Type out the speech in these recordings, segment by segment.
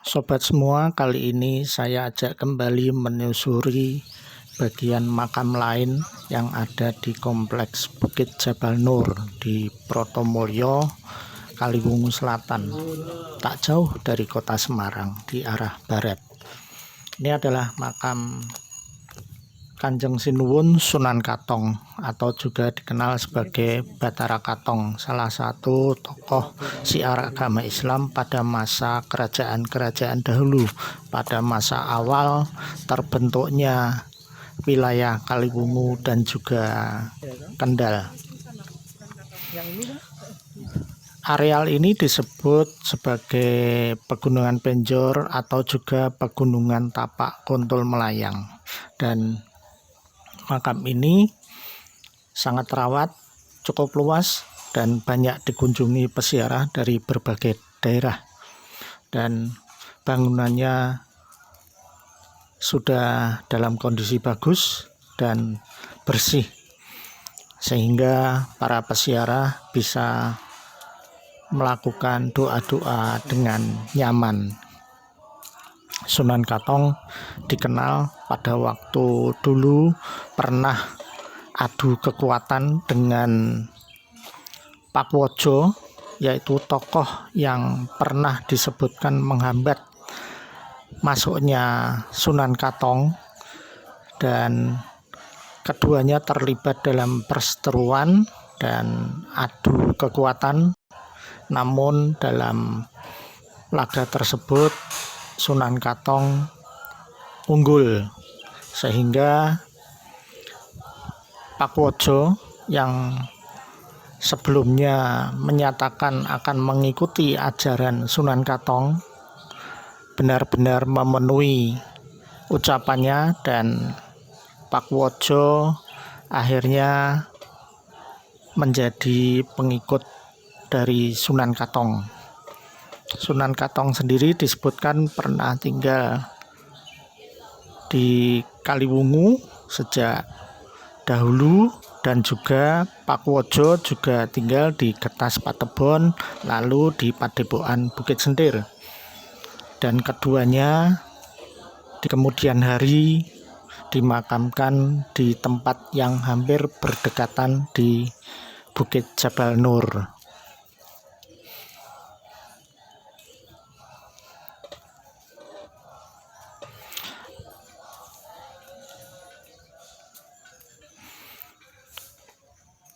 Sobat semua, kali ini saya ajak kembali menyusuri bagian makam lain yang ada di kompleks Bukit Jabal Nur di Protomulyo, Kaliwungu Selatan, tak jauh dari kota Semarang di arah barat. Ini adalah makam Kanjeng Sinuwun Sunan Katong atau juga dikenal sebagai Batara Katong, salah satu tokoh syiar agama Islam pada masa kerajaan-kerajaan dahulu, pada masa awal terbentuknya wilayah Kaliwungu dan juga Kendal. Areal ini disebut sebagai Pegunungan Penjor atau juga Pegunungan Tapak Kuntul Melayang, dan makam ini sangat terawat, cukup luas, dan banyak dikunjungi peziarah dari berbagai daerah. Dan bangunannya sudah dalam kondisi bagus dan bersih, sehingga para peziarah bisa melakukan doa-doa dengan nyaman. Sunan Katong dikenal pada waktu dulu pernah adu kekuatan dengan Pakwojo, yaitu tokoh yang pernah disebutkan menghambat masuknya Sunan Katong, dan keduanya terlibat dalam perseteruan dan adu kekuatan. Namun dalam laga tersebut Sunan Katong unggul, sehingga Pakwojo yang sebelumnya menyatakan akan mengikuti ajaran Sunan Katong benar-benar memenuhi ucapannya, dan Pakwojo akhirnya menjadi pengikut dari Sunan Katong. Sunan Katong sendiri disebutkan pernah tinggal di Kaliwungu sejak dahulu, dan juga Pakwojo juga tinggal di Getas Patebon, lalu di Padepokan Bukit Sentir. Dan keduanya di kemudian hari dimakamkan di tempat yang hampir berdekatan di Bukit Jabal Nur.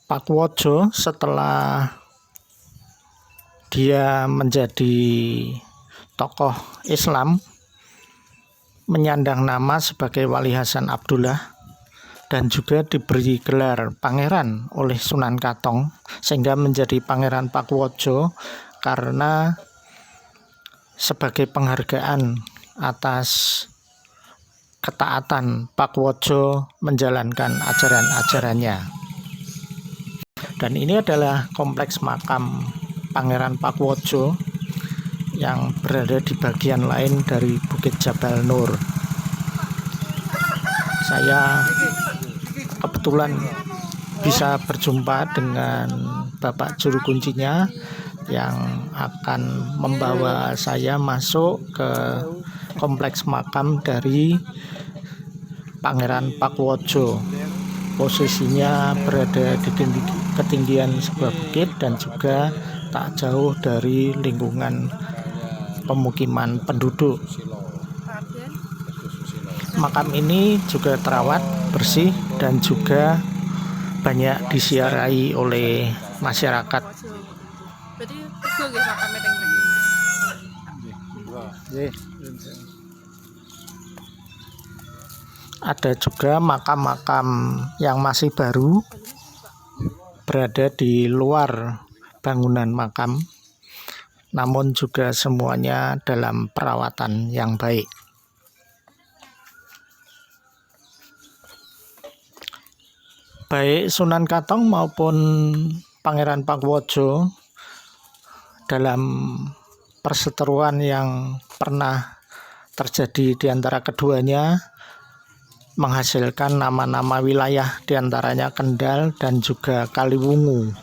Pakwojo setelah dia menjadi tokoh Islam menyandang nama sebagai Wali Hasan Abdullah, dan juga diberi gelar pangeran oleh Sunan Katong, sehingga menjadi Pangeran Pakwojo karena sebagai penghargaan atas ketaatan Pakwojo menjalankan ajaran-ajarannya. Dan ini adalah kompleks makam Pangeran Pakwojo yang berada di bagian lain dari Bukit Jabal Nur. Saya kebetulan bisa berjumpa dengan Bapak Juru Kuncinya yang akan membawa saya masuk ke kompleks makam dari Pangeran Pakwojo. Posisinya berada di ketinggian sebuah bukit dan juga tak jauh dari lingkungan pemukiman penduduk. Makam ini juga terawat, bersih, dan juga banyak disiarai oleh masyarakat. Ada juga makam-makam yang masih baru berada di luar bangunan makam, namun juga semuanya dalam perawatan yang baik. Baik Sunan Katong maupun Pangeran Pakwojo dalam perseteruan yang pernah terjadi di antara keduanya menghasilkan nama-nama wilayah, diantaranya Kendal dan juga Kaliwungu.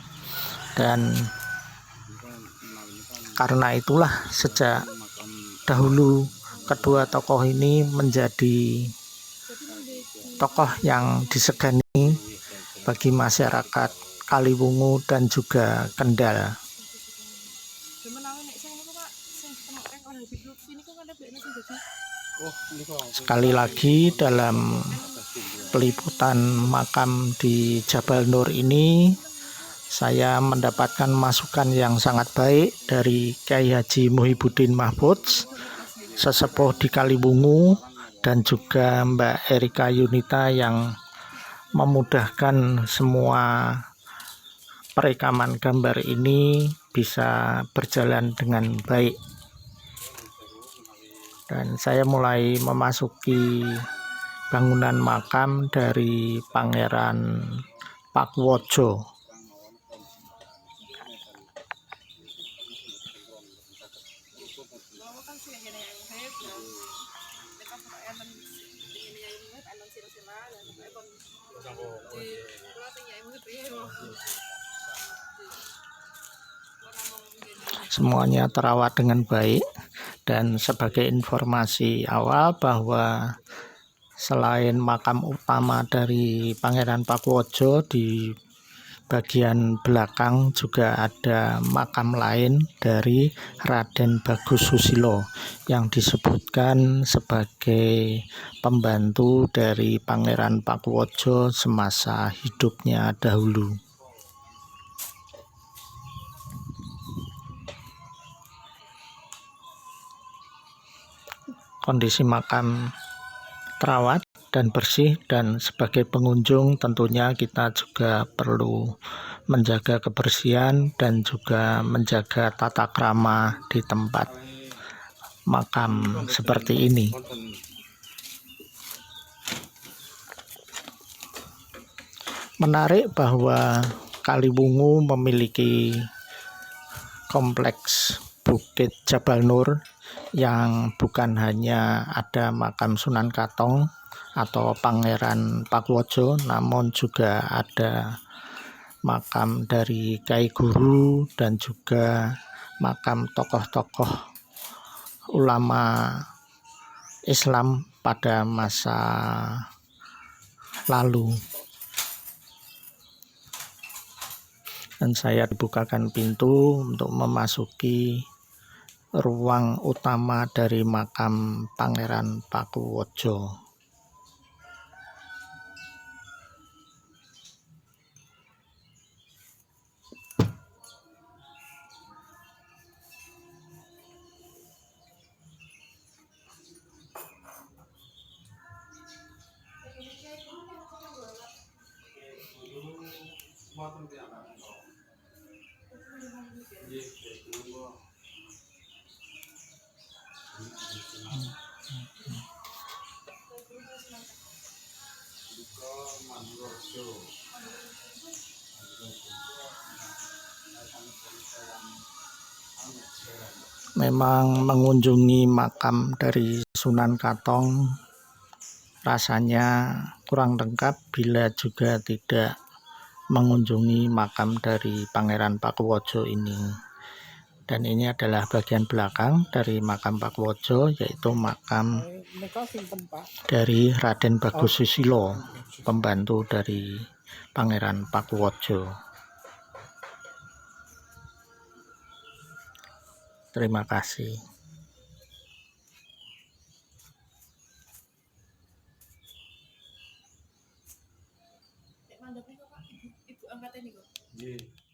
Dan karena itulah sejak dahulu kedua tokoh ini menjadi tokoh yang disegani bagi masyarakat Kaliwungu dan juga Kendal. Sekali lagi, dalam peliputan makam di Jabal Nur ini saya mendapatkan masukan yang sangat baik dari Kyai Haji Muhyiddin Mahfudz, sesepuh di Kaliwungu, dan juga Mbak Erika Yunita yang memudahkan semua perekaman gambar ini bisa berjalan dengan baik. Dan saya mulai memasuki bangunan makam dari Pangeran Pakuwojo. Semuanya terawat dengan baik. Dan sebagai informasi awal bahwa selain makam utama dari Pangeran Pakuwojo, di bagian belakang juga ada makam lain dari Raden Bagus Susilo yang disebutkan sebagai pembantu dari Pangeran Pakuwojo semasa hidupnya dahulu. Kondisi makam terawat dan bersih, dan sebagai pengunjung tentunya kita juga perlu menjaga kebersihan dan juga menjaga tata krama di tempat makam seperti ini. Menarik bahwa Kaliwungu memiliki kompleks Bukit Jabal Nur yang bukan hanya ada makam Sunan Katong atau Pangeran Pakuwojo, namun juga ada makam dari Kyai Guru dan juga makam tokoh-tokoh ulama Islam pada masa lalu. Dan saya dibukakan pintu untuk memasuki ruang utama dari makam Pangeran Pakuwojo. Memang mengunjungi makam dari Sunan Katong rasanya kurang lengkap bila juga tidak mengunjungi makam dari Pangeran Pakuwojo ini. Dan ini adalah bagian belakang dari makam Pakuwojo, yaitu makam dari Raden Bagus Susilo, pembantu dari Pangeran Pakuwojo. Terima kasih. Ibu angkat ini kok.